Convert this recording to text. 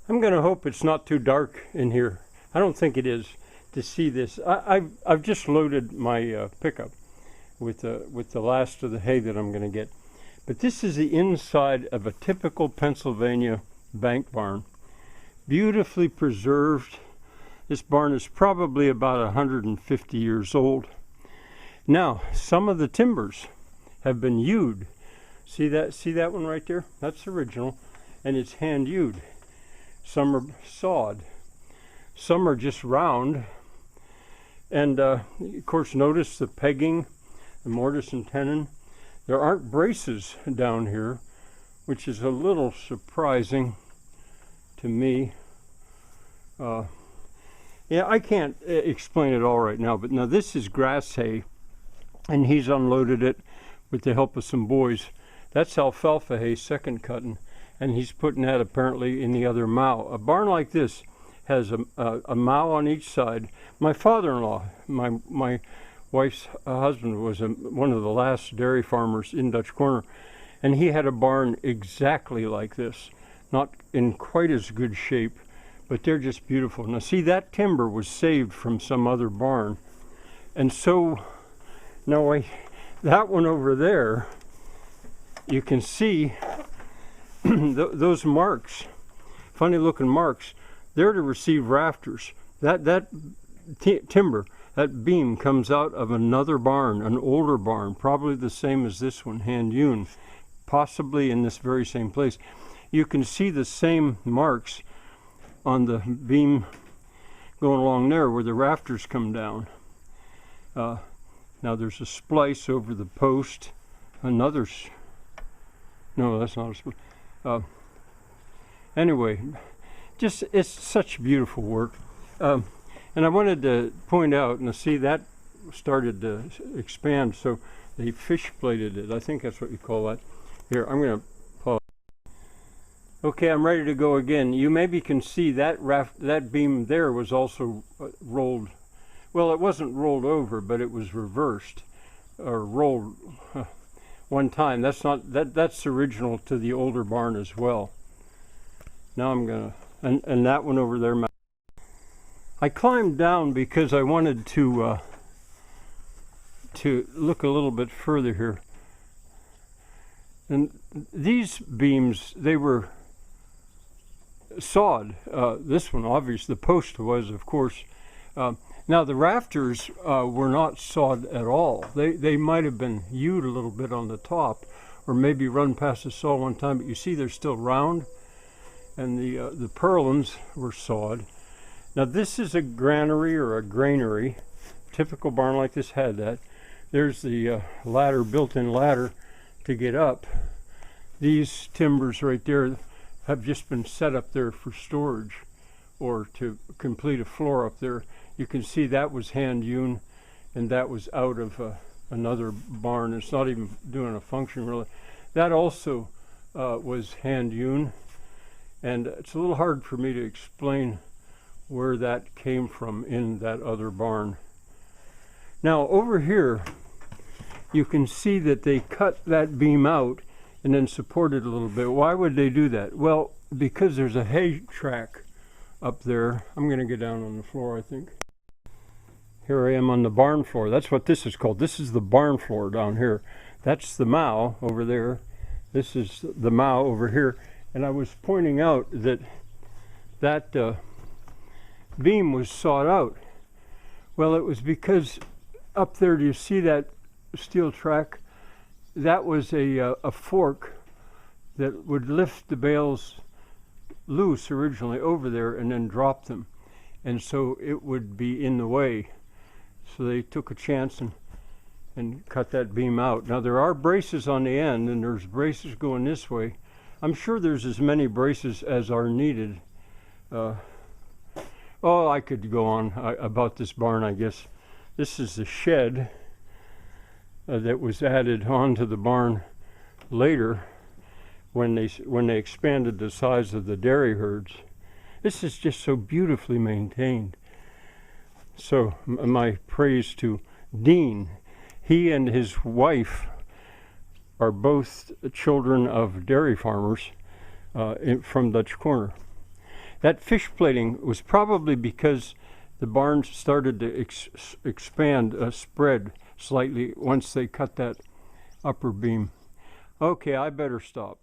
I'm going to hope it's not too dark in here. I don't think it is to see this. I've just loaded my pickup with the last of the hay that I'm going to get. But this is the inside of a typical Pennsylvania bank barn. Beautifully preserved. This barn is probably about 150 years old. Now, some of the timbers have been hewed. See that one right there? That's original, and it's hand hewed. Some are sawed. Some are just round. And of course, notice the pegging, the mortise and tenon. There aren't braces down here, which is a little surprising to me. Yeah, I can't explain it all right now, but now this is grass hay, and he's unloaded it with the help of some boys. That's alfalfa hay, second cutting, and he's putting that apparently in the other mow. A barn like this has a mow on each side. My father-in-law, my wife's husband, was one of the last dairy farmers in Dutch Corner, and he had a barn exactly like this, not in quite as good shape, but they're just beautiful. Now see, that timber was saved from some other barn, and so now that one over there, you can see those marks, funny looking marks. They're to receive rafters. That timber, that beam comes out of another barn, an older barn, probably the same as this one, hand hewn, possibly in this very same place. You can see the same marks on the beam going along there where the rafters come down. Now there's a splice over the post. No, that's not a splice. Anyway, just it's such beautiful work. And I wanted to point out, and see that started to expand, so they fish plated it. I think that's what you call that. Here, I'm going to pause. Okay, I'm ready to go again. You maybe can see that beam there was also rolled. Well, it wasn't rolled over, but it was reversed or rolled one time. That's original to the older barn as well. Now I'm gonna and that one over there. I climbed down because I wanted to look a little bit further here. And these beams, they were sawed. This one, obviously, the post was, of course. Now the rafters were not sawed at all. They might have been hewed a little bit on the top, or maybe run past the saw one time. But you see, they're still round, and the purlins were sawed. Now this is a granary or a granary. Typical barn like this had that. There's the ladder, built-in ladder to get up. These timbers right there have just been set up there for storage or to complete a floor up there. You can see that was hand hewn, and that was out of another barn. It's not even doing a function really. That also was hand hewn, and it's a little hard for me to explain where that came from in that other barn. Now over here, you can see that they cut that beam out and then supported a little bit. Why would they do that? Well, because there's a hay track up there. I'm going to get down on the floor, I think. Here I am on the barn floor. That's what this is called. This is the barn floor down here. That's the mow over there. This is the mow over here. And I was pointing out that beam was sawed out. Well, it was because up there, do you see that steel track? That was a fork that would lift the bales loose originally over there and then drop them. And so it would be in the way. So they took a chance and cut that beam out. Now there are braces on the end, and there's braces going this way. I'm sure there's as many braces as are needed. Oh, I could go on about this barn, I guess. This is the shed that was added onto the barn later when they expanded the size of the dairy herds. This is just so beautifully maintained. So my praise to Dean. He and his wife are both children of dairy farmers from Dutch Corner. That fish plating was probably because the barns started to expand, spread slightly once they cut that upper beam. Okay, I better stop.